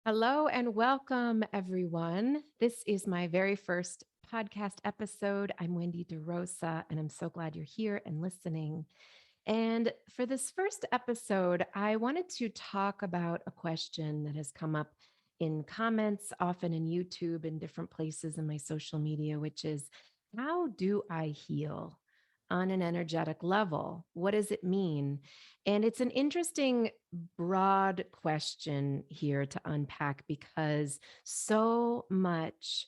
Hello and welcome, everyone. This is my very first podcast episode. I'm Wendy De Rosa, and I'm so glad you're here and listening. And for this first episode, I wanted to talk about a question that has come up in comments, often in YouTube and different places in my social media, which is how do I heal on an energetic level? What does it mean? And it's an interesting, broad question here to unpack because so much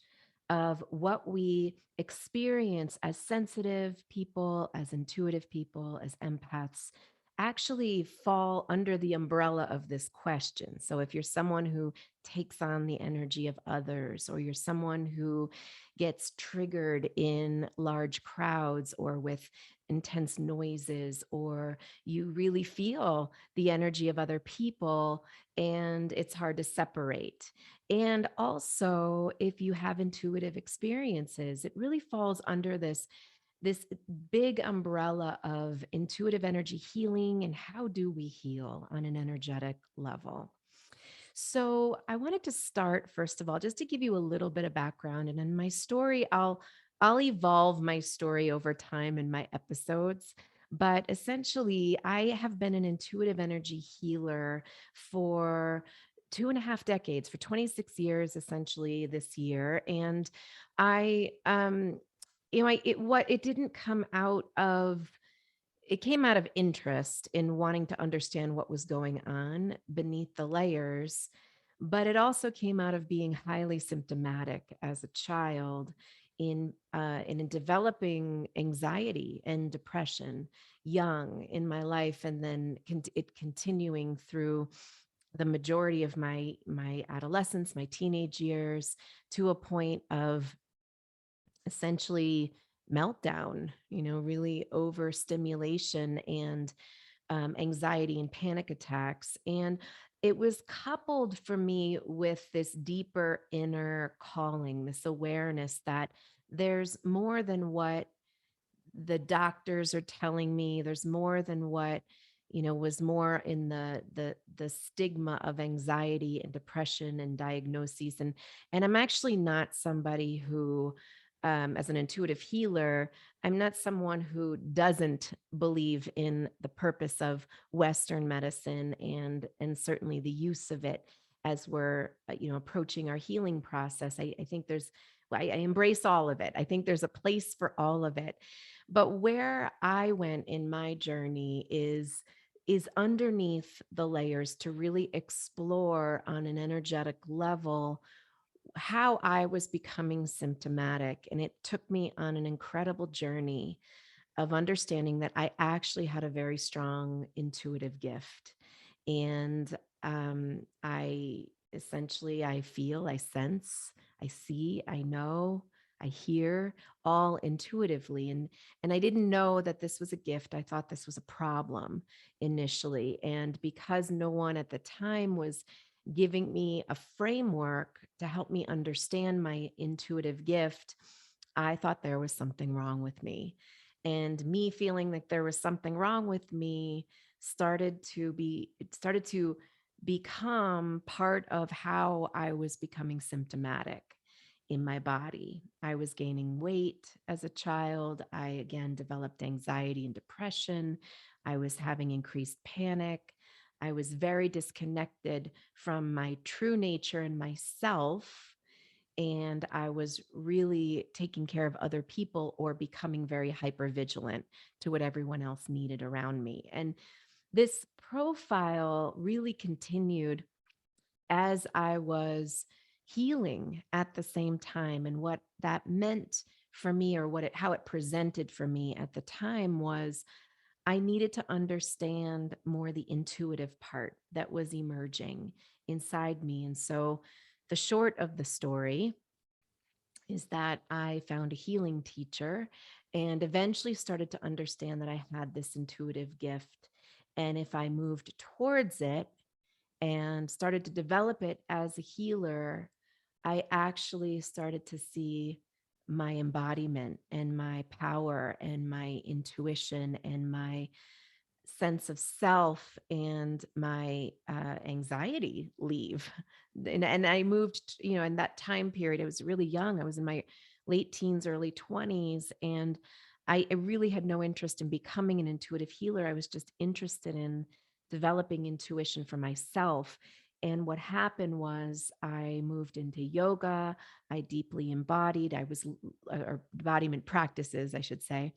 of what we experience as sensitive people, as intuitive people, as empaths, actually fall under the umbrella of this question. So if you're someone who takes on the energy of others, or you're someone who gets triggered in large crowds or with intense noises, or you really feel the energy of other people and it's hard to separate. And also, if you have intuitive experiences, it really falls under this big umbrella of intuitive energy healing and how do we heal on an energetic level. So, I wanted to start first of all just to give you a little bit of background, and in my story I'll evolve my story over time in my episodes. But essentially, I have been an intuitive energy healer for 2.5 decades, for 26 years, essentially this year. And I, it didn't come out of, it came out of interest in wanting to understand what was going on beneath the layers, but it also came out of being highly symptomatic as a child in developing anxiety and depression young in my life, and then it continuing through the majority of my adolescence, my teenage years, to a point of essentially meltdown, really overstimulation and anxiety and panic attacks. And it was coupled for me with this deeper inner calling, this awareness that there's more than what the doctors are telling me. There's more than what was more in the stigma of anxiety and depression and diagnoses. And I'm actually not somebody who, as an intuitive healer, I'm not someone who doesn't believe in the purpose of Western medicine and certainly the use of it as we're approaching our healing process. I think I embrace all of it. I think there's a place for all of it. But where I went in my journey is underneath the layers to really explore on an energetic level how I was becoming symptomatic. And it took me on an incredible journey of understanding that I actually had a very strong intuitive gift. And I feel, I sense, I see, I know, I hear all intuitively. And I didn't know that this was a gift. I thought this was a problem initially. And because no one at the time was giving me a framework to help me understand my intuitive gift, I thought there was something wrong with me. And me feeling like there was something wrong with me started to become part of how I was becoming symptomatic in my body. I was gaining weight as a child. I again developed anxiety and depression. I was having increased panic. I was very disconnected from my true nature and myself. And I was really taking care of other people or becoming very hyper vigilant to what everyone else needed around me. And this profile really continued as I was healing at the same time. And what that meant for me, or how it presented for me at the time, was I needed to understand more the intuitive part that was emerging inside me. And so the short of the story is that I found a healing teacher and eventually started to understand that I had this intuitive gift. And if I moved towards it and started to develop it as a healer, I actually started to see my embodiment and my power and my intuition and my sense of self and my anxiety leave. And I moved, in that time period, I was really young. I was in my late teens, early 20s. And I really had no interest in becoming an intuitive healer. I was just interested in developing intuition for myself. And what happened was I moved into yoga. I deeply embodied, or embodiment practices, I should say.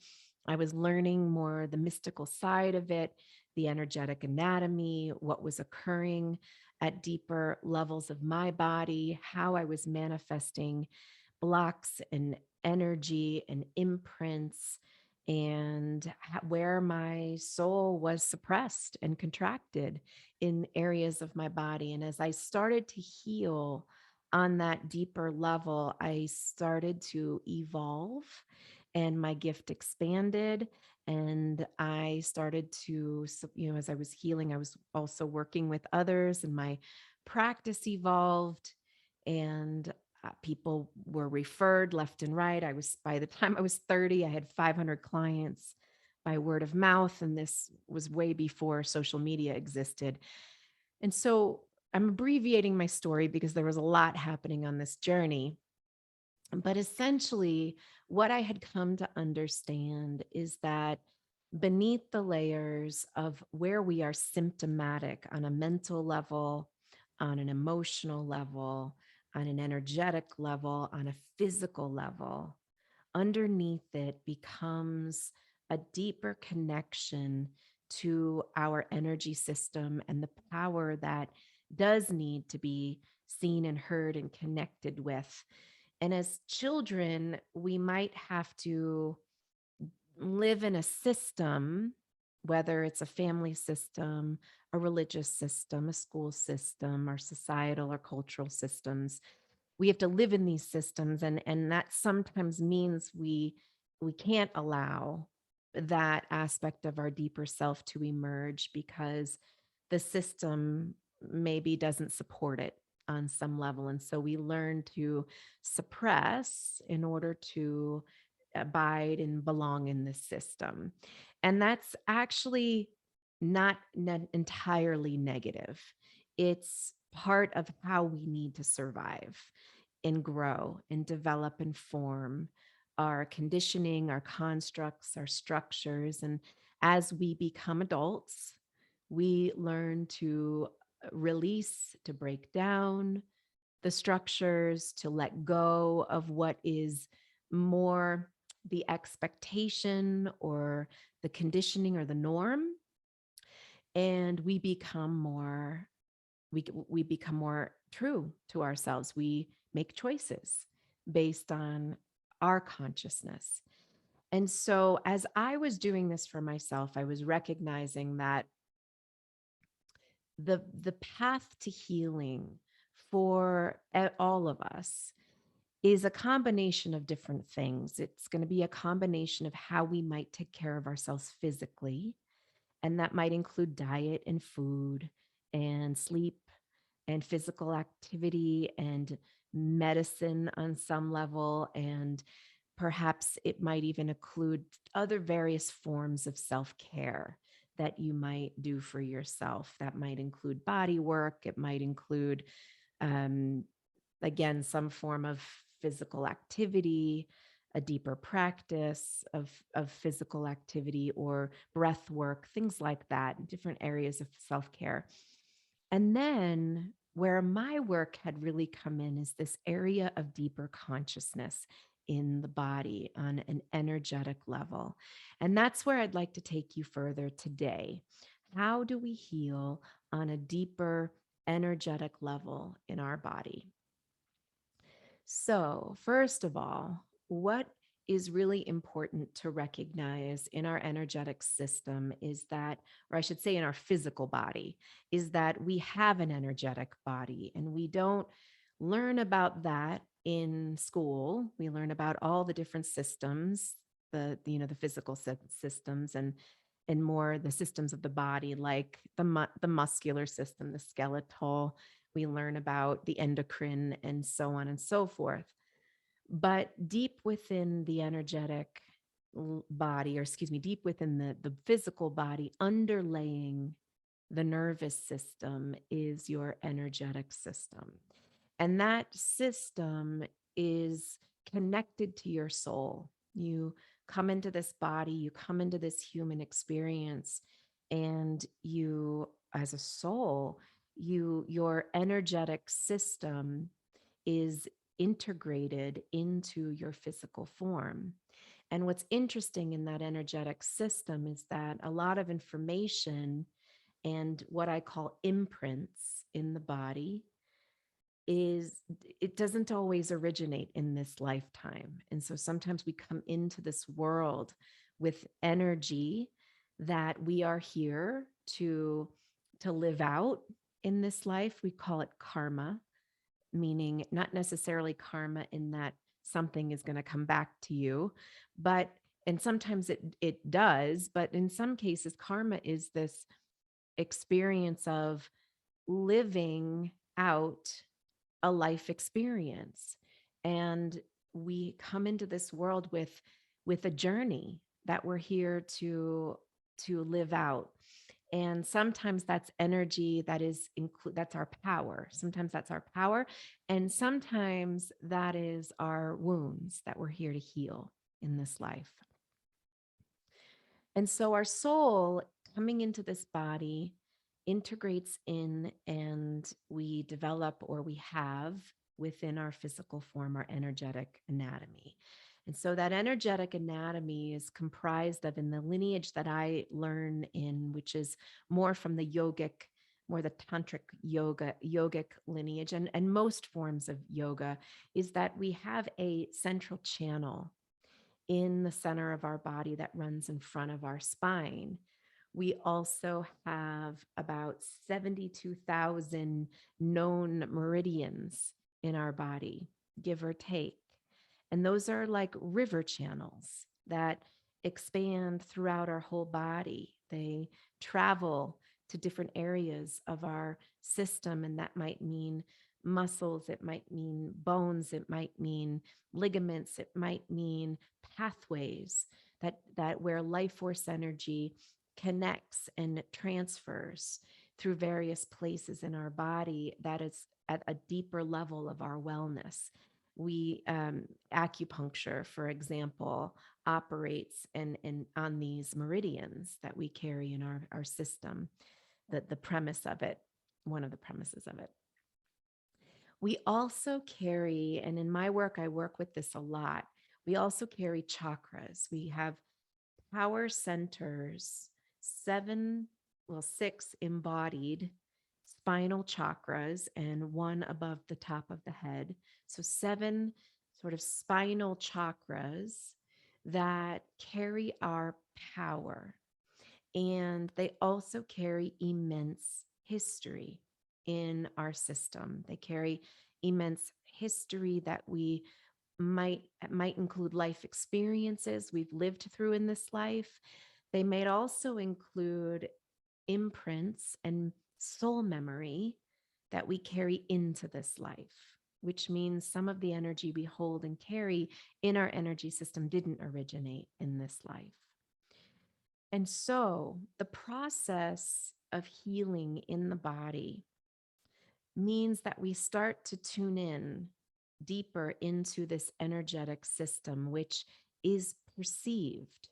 I was learning more the mystical side of it, the energetic anatomy, what was occurring at deeper levels of my body, how I was manifesting blocks and energy and imprints, and where my soul was suppressed and contracted in areas of my body. And as I started to heal on that deeper level, I started to evolve and my gift expanded. And I started to, as I was healing, I was also working with others, and my practice evolved. And people were referred left and right. By the time I was 30, I had 500 clients by word of mouth. And this was way before social media existed. And so I'm abbreviating my story because there was a lot happening on this journey. But essentially, what I had come to understand is that beneath the layers of where we are symptomatic on a mental level, on an emotional level, on an energetic level, on a physical level, underneath it becomes a deeper connection to our energy system and the power that does need to be seen and heard and connected with. And as children, we might have to live in a system, whether it's a family system, a religious system, a school system, or societal or cultural systems. We have to live in these systems, and that sometimes means we can't allow that aspect of our deeper self to emerge because the system maybe doesn't support it on some level. And so we learn to suppress in order to abide and belong in this system. And that's actually not entirely negative. It's part of how we need to survive and grow and develop and form our conditioning, our constructs, our structures. And as we become adults, we learn to release, to break down the structures, to let go of what is more the expectation or the conditioning or the norm. And we become more true to ourselves. We make choices based on our consciousness. And so as I was doing this for myself, I was recognizing that the path to healing for all of us is a combination of different things. It's going to be a combination of how we might take care of ourselves physically, and that might include diet and food and sleep and physical activity and medicine on some level. And perhaps it might even include other various forms of self-care that you might do for yourself. That might include body work. It might include, um, again, some form of physical activity, a deeper practice of physical activity or breath work, things like that, different areas of self-care. And then where my work had really come in is this area of deeper consciousness in the body on an energetic level. And that's where I'd like to take you further today. How do we heal on a deeper energetic level in our body? So, first of all, what is really important to recognize in our energetic system is that, or I should say in our physical body, is that we have an energetic body, and we don't learn about that in school. We learn about all the different systems, the physical systems, and more the systems of the body, like the muscular system, the skeletal. We learn about the endocrine and so on and so forth. But deep within the energetic body, or excuse me, deep within the physical body, underlaying the nervous system is your energetic system. And that system is connected to your soul. You come into this body, you come into this human experience, and you, as a soul, your energetic system is integrated into your physical form. And what's interesting in that energetic system is that a lot of information and what I call imprints in the body is, it doesn't always originate in this lifetime. And so sometimes we come into this world with energy that we are here to live out in this life. We call it karma, meaning not necessarily karma in that something is going to come back to you, but and sometimes it does, but in some cases karma is this experience of living out a life experience. And we come into this world with a journey that we're here to live out. And sometimes that's energy that is that's our power. Sometimes that's our power, and sometimes that is our wounds that we're here to heal in this life. And so our soul coming into this body integrates in, and we develop, or we have within our physical form, our energetic anatomy. And so that energetic anatomy is comprised of, in the lineage that I learn in, which is more from the yogic, more the tantric yogic lineage, and most forms of yoga, is that we have a central channel in the center of our body that runs in front of our spine. We also have about 72,000 known meridians in our body, give or take. And those are like river channels that expand throughout our whole body. They travel to different areas of our system, and that might mean muscles, it might mean bones, it might mean ligaments, it might mean pathways that where life force energy connects and transfers through various places in our body, that is at a deeper level of our wellness. We acupuncture, for example, operates and on these meridians that we carry in our system. The premise of it, one of the premises of it. We also carry, and in my work, I work with this a lot. We also carry chakras. We have power centers, six embodied spinal chakras, and one above the top of the head. So 7 sort of spinal chakras that carry our power. And they also carry immense history in our system. They carry immense history that we might include life experiences we've lived through in this life. They might also include imprints and soul memory that we carry into this life, which means some of the energy we hold and carry in our energy system didn't originate in this life. And so the process of healing in the body means that we start to tune in deeper into this energetic system, which is perceived.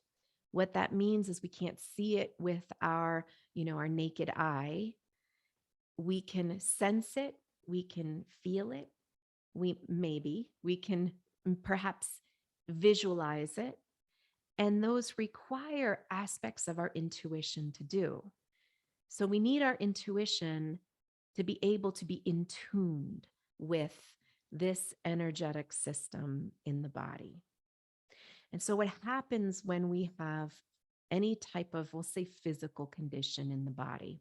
What that means is we can't see it with our naked eye. We can sense it, we can feel it, we can perhaps visualize it. And those require aspects of our intuition to do. So we need our intuition to be able to be in tune with this energetic system in the body. And so what happens when we have any type of, we'll say, physical condition in the body,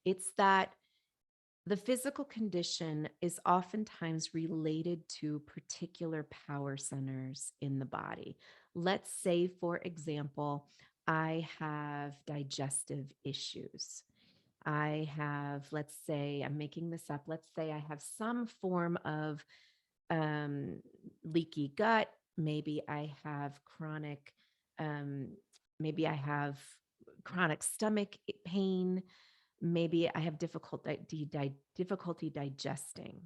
it's that the physical condition is oftentimes related to particular power centers in the body. Let's say, for example, I have digestive issues. I have, let's say, I'm making this up. Let's say I have some form of leaky gut, Maybe I have um, maybe I have chronic stomach pain. Maybe I have difficulty digesting.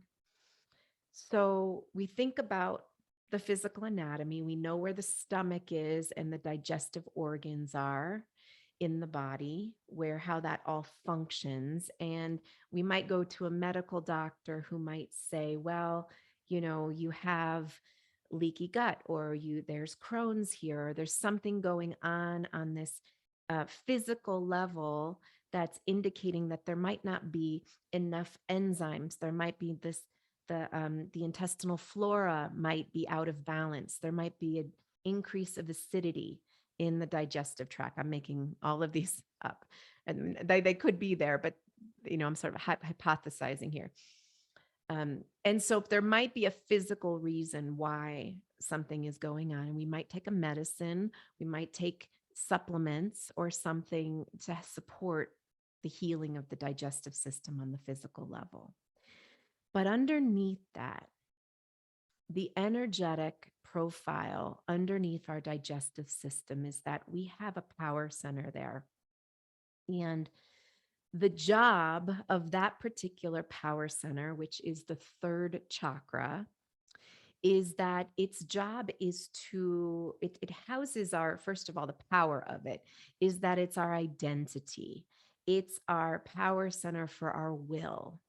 So we think about the physical anatomy. We know where the stomach is and the digestive organs are in the body, where how that all functions. And we might go to a medical doctor who might say, well, you have leaky gut, or there's Crohn's here, or there's something going on this physical level that's indicating that there might not be enough enzymes. There might be the intestinal flora might be out of balance. There might be an increase of acidity in the digestive tract. I'm making all of these up, and they could be there, but I'm sort of hypothesizing here. And so there might be a physical reason why something is going on, and we might take a medicine, we might take supplements or something to support the healing of the digestive system on the physical level. But underneath that, the energetic profile underneath our digestive system is that we have a power center there. And the job of that particular power center, which is the third chakra, is that its job is it houses our, first of all, the power of it is that it's our identity. It's our power center for our will,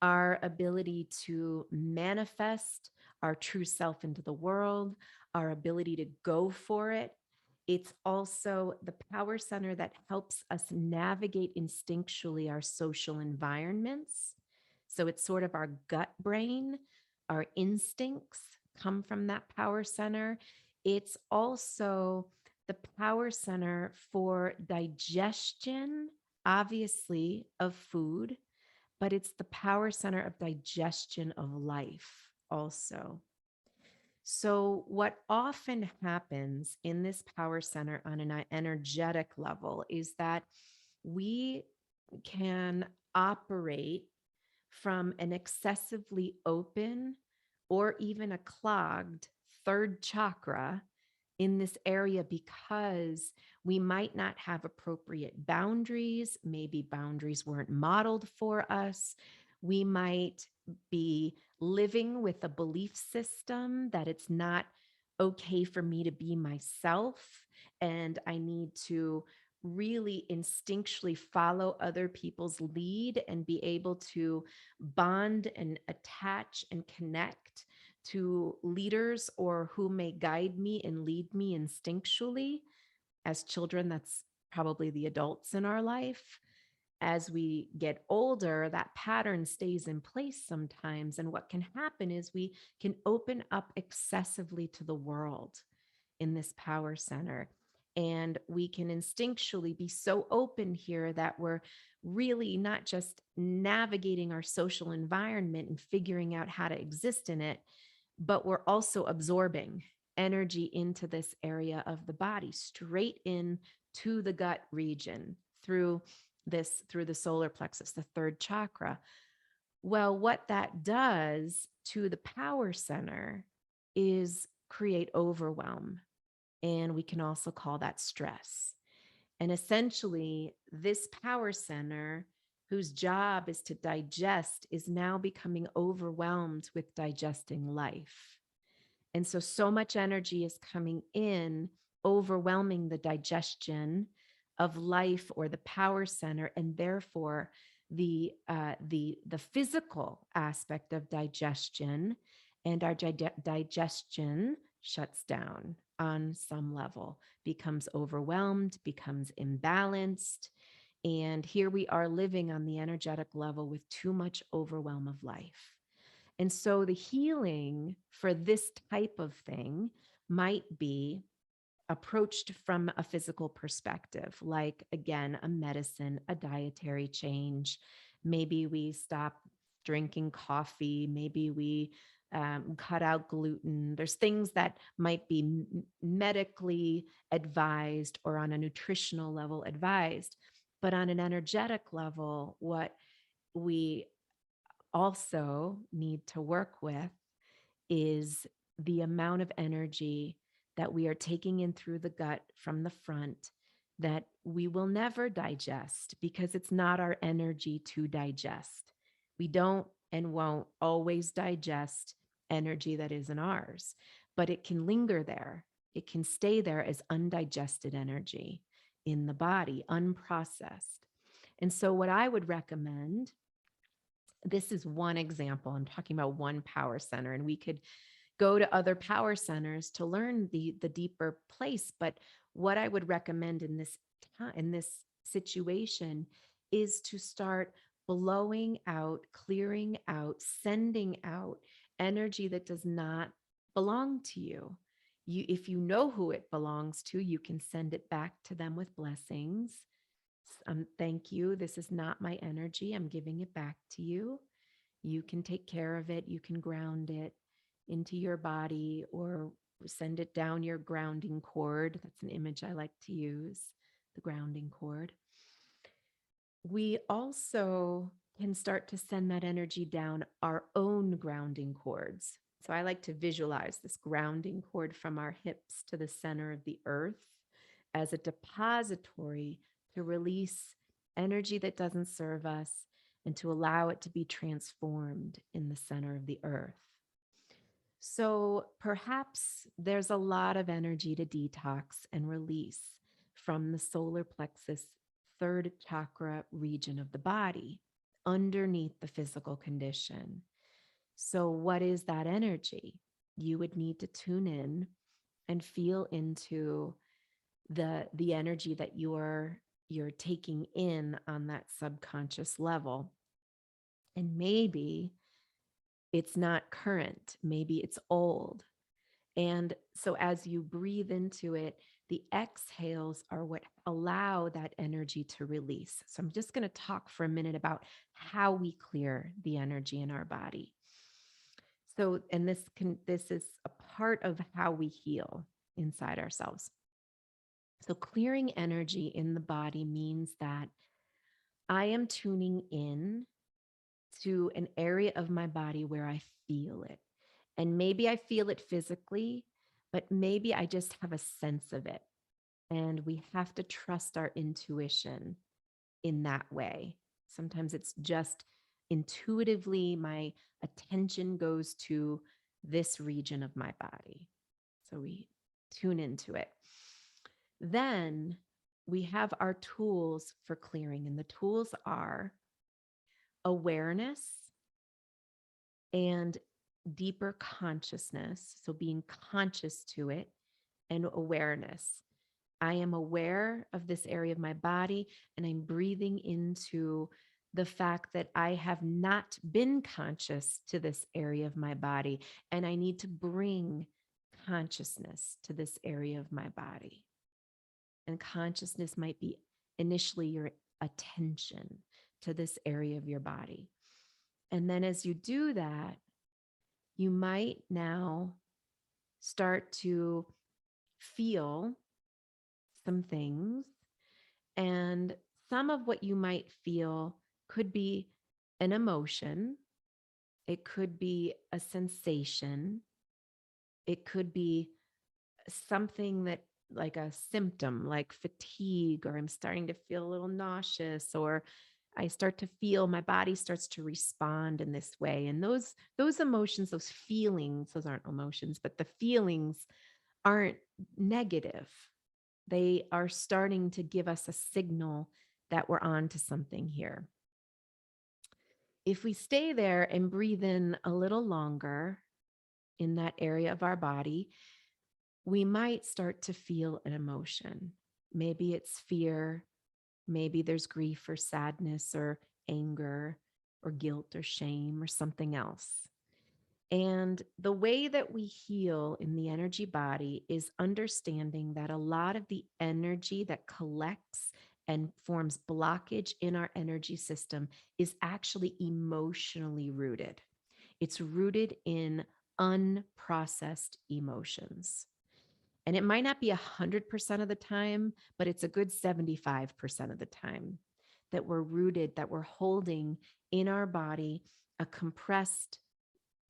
our ability to manifest our true self into the world, our ability to go for it. It's also the power center that helps us navigate instinctually our social environments. So it's sort of our gut brain, our instincts come from that power center. It's also the power center for digestion, obviously, of food, but it's the power center of digestion of life also. So, what often happens in this power center on an energetic level is that we can operate from an excessively open or even a clogged third chakra in this area because we might not have appropriate boundaries. Maybe boundaries weren't modeled for us. We might be living with a belief system that it's not okay for me to be myself, and I need to really instinctually follow other people's lead and be able to bond and attach and connect to leaders or who may guide me and lead me instinctually. As children, that's probably the adults in our life. As we get older, that pattern stays in place sometimes. And what can happen is we can open up excessively to the world in this power center. And we can instinctually be so open here that we're really not just navigating our social environment and figuring out how to exist in it, but we're also absorbing energy into this area of the body, straight in to the gut region through the solar plexus, the third chakra. Well, what that does to the power center is create overwhelm. And we can also call that stress. And essentially, this power center, whose job is to digest, is now becoming overwhelmed with digesting life. And so much energy is coming in, overwhelming the digestion of life or the power center, and therefore the physical aspect of digestion and our digestion shuts down on some level, becomes overwhelmed, becomes imbalanced. And here we are living on the energetic level with too much overwhelm of life. And so the healing for this type of thing might be approached from a physical perspective, like, again, a medicine, a dietary change. Maybe we stop drinking coffee. Maybe we cut out gluten. There's things that might be medically advised or on a nutritional level advised. But on an energetic level, what we also need to work with is the amount of energy that we are taking in through the gut from the front that we will never digest because it's not our energy to digest. We don't and won't always digest energy that isn't ours, but it can linger there. It can stay there as undigested energy in the body, unprocessed. And so, what I would recommend, this is one example. I'm talking about one power center, and we could go to other power centers to learn the deeper place. But what I would recommend in this situation is to start blowing out, clearing out, sending out energy that does not belong to you. If you know who it belongs to, you can send it back to them with blessings. Thank you. This is not my energy. I'm giving it back to you. You can take care of it. You can ground it into your body or send it down your grounding cord. That's an image I like to use, the grounding cord. We also can start to send that energy down our own grounding cords. So I like to visualize this grounding cord from our hips to the center of the earth as a depository to release energy that doesn't serve us and to allow it to be transformed in the center of the earth. So perhaps there's a lot of energy to detox and release from the solar plexus, third chakra region of the body, underneath the physical condition. So, what is that energy? You would need to tune in and feel into the energy that you're taking in on that subconscious level. And maybe it's not current, maybe it's old. And so as you breathe into it, the exhales are what allow that energy to release. So I'm just going to talk for a minute about how we clear the energy in our body. So, and this is a part of how we heal inside ourselves. So clearing energy in the body means that I am tuning in to an area of my body where I feel it. And maybe I feel it physically, but maybe I just have a sense of it. And we have to trust our intuition in that way. Sometimes it's just intuitively, my attention goes to this region of my body. So we tune into it. Then we have our tools for clearing, and the tools are awareness and deeper consciousness. So being conscious to it and awareness. I am aware of this area of my body and I'm breathing into the fact that I have not been conscious to this area of my body and I need to bring consciousness to this area of my body. And consciousness might be initially your attention to this area of your body. And then as you do that, you might now start to feel some things. And some of what you might feel could be an emotion, it could be a sensation, it could be something that, like a symptom, like fatigue, or I'm starting to feel a little nauseous, or I start to feel my body starts to respond in this way. And those emotions, those feelings, those aren't emotions, but the feelings aren't negative. They are starting to give us a signal that we're on to something here. If we stay there and breathe in a little longer in that area of our body, we might start to feel an emotion. Maybe it's fear, maybe there's grief or sadness or anger or guilt or shame or something else. And the way that we heal in the energy body is understanding that a lot of the energy that collects and forms blockage in our energy system is actually emotionally rooted. It's rooted in unprocessed emotions. And it might not be 100% of the time, but it's a good 75% of the time that we're rooted, that we're holding in our body a compressed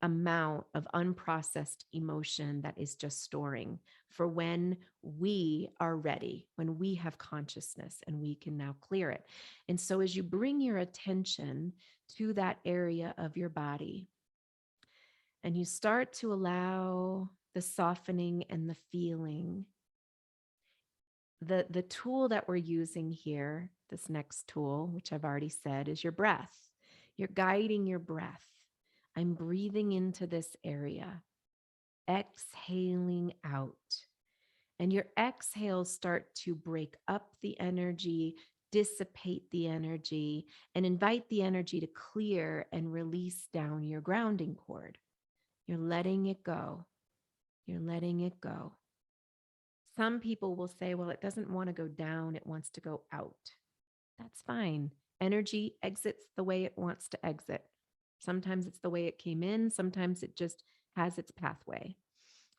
amount of unprocessed emotion that is just storing for when we are ready, when we have consciousness and we can now clear it. And so, as you bring your attention to that area of your body and you start to allow the softening and the feeling, the tool that we're using here, this next tool, which I've already said, is your breath. You're guiding your breath. I'm breathing into this area, exhaling out. And your exhales start to break up the energy, dissipate the energy, and invite the energy to clear and release down your grounding cord. You're letting it go. You're letting it go. Some people will say, well, it doesn't want to go down, it wants to go out. That's fine. Energy exits the way it wants to exit. Sometimes it's the way it came in, sometimes it just has its pathway.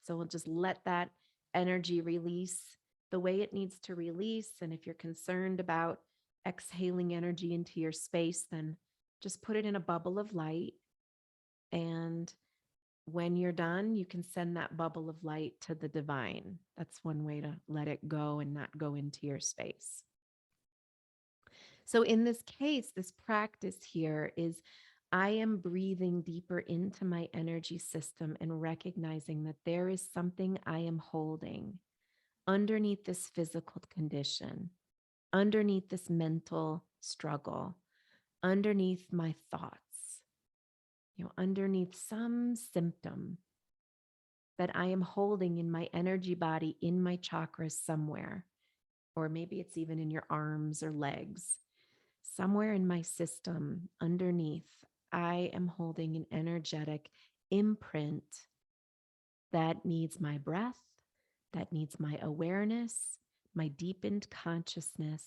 So we'll just let that energy release the way it needs to release. And if you're concerned about exhaling energy into your space, then just put it in a bubble of light. And when you're done, you can send that bubble of light to the divine. That's one way to let it go and not go into your space. So in this case, this practice here is I am breathing deeper into my energy system and recognizing that there is something I am holding underneath this physical condition, underneath this mental struggle, underneath my thoughts, underneath some symptom that I am holding in my energy body, in my chakras somewhere, or maybe it's even in your arms or legs. Somewhere in my system underneath, I am holding an energetic imprint that needs my breath, that needs my awareness, my deepened consciousness,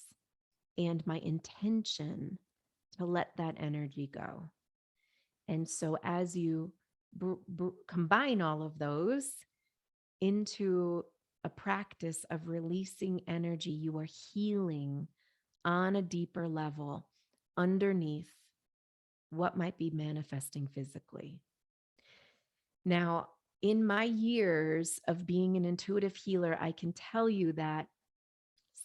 and my intention to let that energy go. And so as you combine all of those into a practice of releasing energy, you are healing on a deeper level underneath what might be manifesting physically. Now, in my years of being an intuitive healer, I can tell you that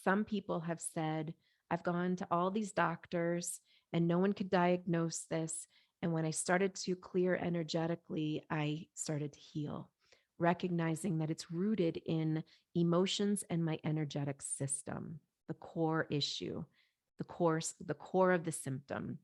some people have said, I've gone to all these doctors and no one could diagnose this. And when I started to clear energetically, I started to heal, recognizing that it's rooted in emotions and my energetic system, the core issue, the core of the symptom.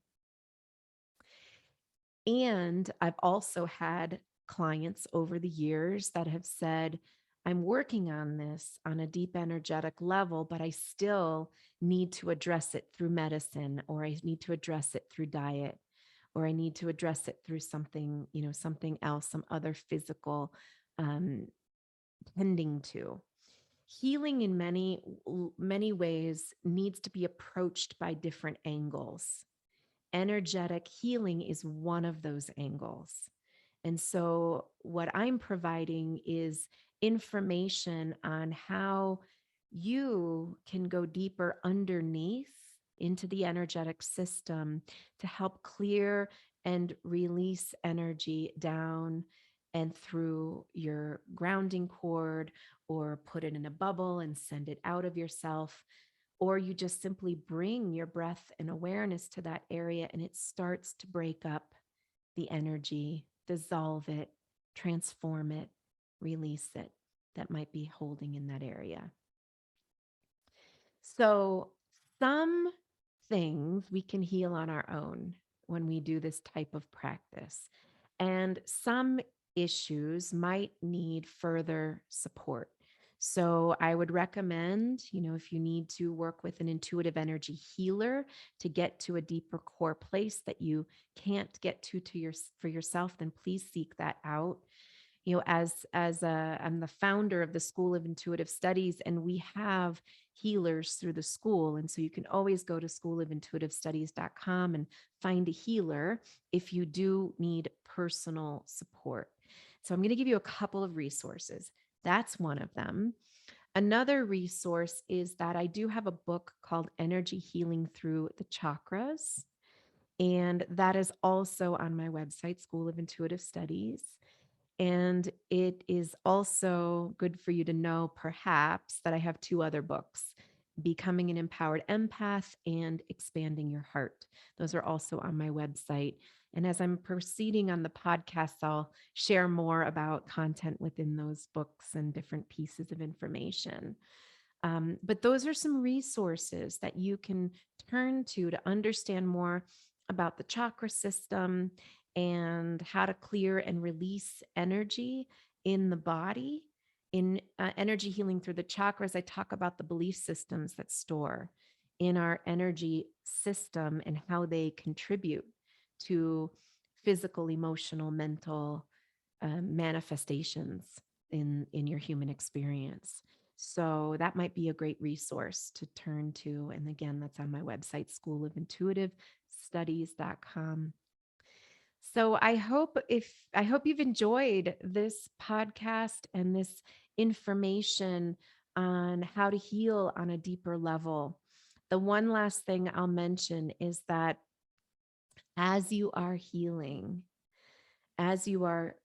And I've also had clients over the years that have said, I'm working on this on a deep energetic level, but I still need to address it through medicine, or I need to address it through diet, or I need to address it through something, something else, some other physical tending to. Healing in many ways needs to be approached by different angles. Energetic healing is one of those angles. And so what I'm providing is information on how you can go deeper underneath into the energetic system to help clear and release energy down and through your grounding cord, or put it in a bubble and send it out of yourself. Or you just simply bring your breath and awareness to that area and it starts to break up the energy, dissolve it, transform it, release it that might be holding in that area. So some things we can heal on our own when we do this type of practice. And some issues might need further support. So I would recommend, if you need to work with an intuitive energy healer to get to a deeper core place that you can't get to for yourself, then please seek that out. I'm the founder of the School of Intuitive Studies, and we have healers through the school. And so you can always go to schoolofintuitivestudies.com and find a healer if you do need personal support. So I'm going to give you a couple of resources. That's one of them. Another resource is that I do have a book called Energy Healing Through the Chakras. And that is also on my website, School of Intuitive Studies. And it is also good for you to know, perhaps, that I have two other books, Becoming an Empowered Empath and Expanding Your Heart. Those are also on my website. And as I'm proceeding on the podcast, I'll share more about content within those books and different pieces of information. But those are some resources that you can turn to understand more about the chakra system and how to clear and release energy in the body. In energy healing through the chakras, I talk about the belief systems that store in our energy system and how they contribute to physical, emotional, mental manifestations in your human experience. So that might be a great resource to turn to. And again, that's on my website, schoolofintuitivestudies.com. So I hope you've enjoyed this podcast and this information on how to heal on a deeper level. The one last thing I'll mention is that as you are healing, as you are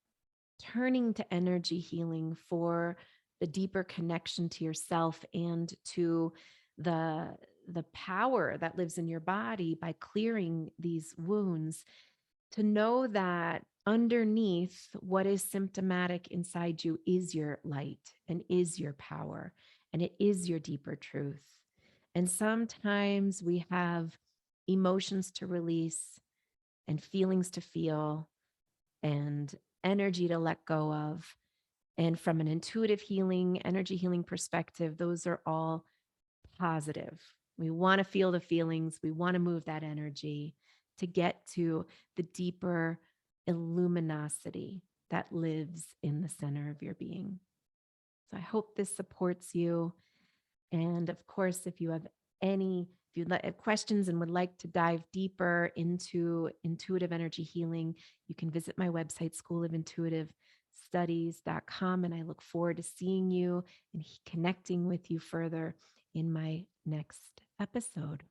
turning to energy healing for the deeper connection to yourself and to the the power that lives in your body by clearing these wounds, to know that underneath what is symptomatic inside you is your light and is your power and it is your deeper truth. And sometimes we have emotions to release and feelings to feel and energy to let go of. And from an intuitive healing, energy healing perspective, those are all positive. We want to feel the feelings, we want to move that energy to get to the deeper illuminosity that lives in the center of your being. So I hope this supports you. And of course, if you have if you have questions and would like to dive deeper into intuitive energy healing, you can visit my website, schoolofintuitivestudies.com. And I look forward to seeing you and connecting with you further in my next episode.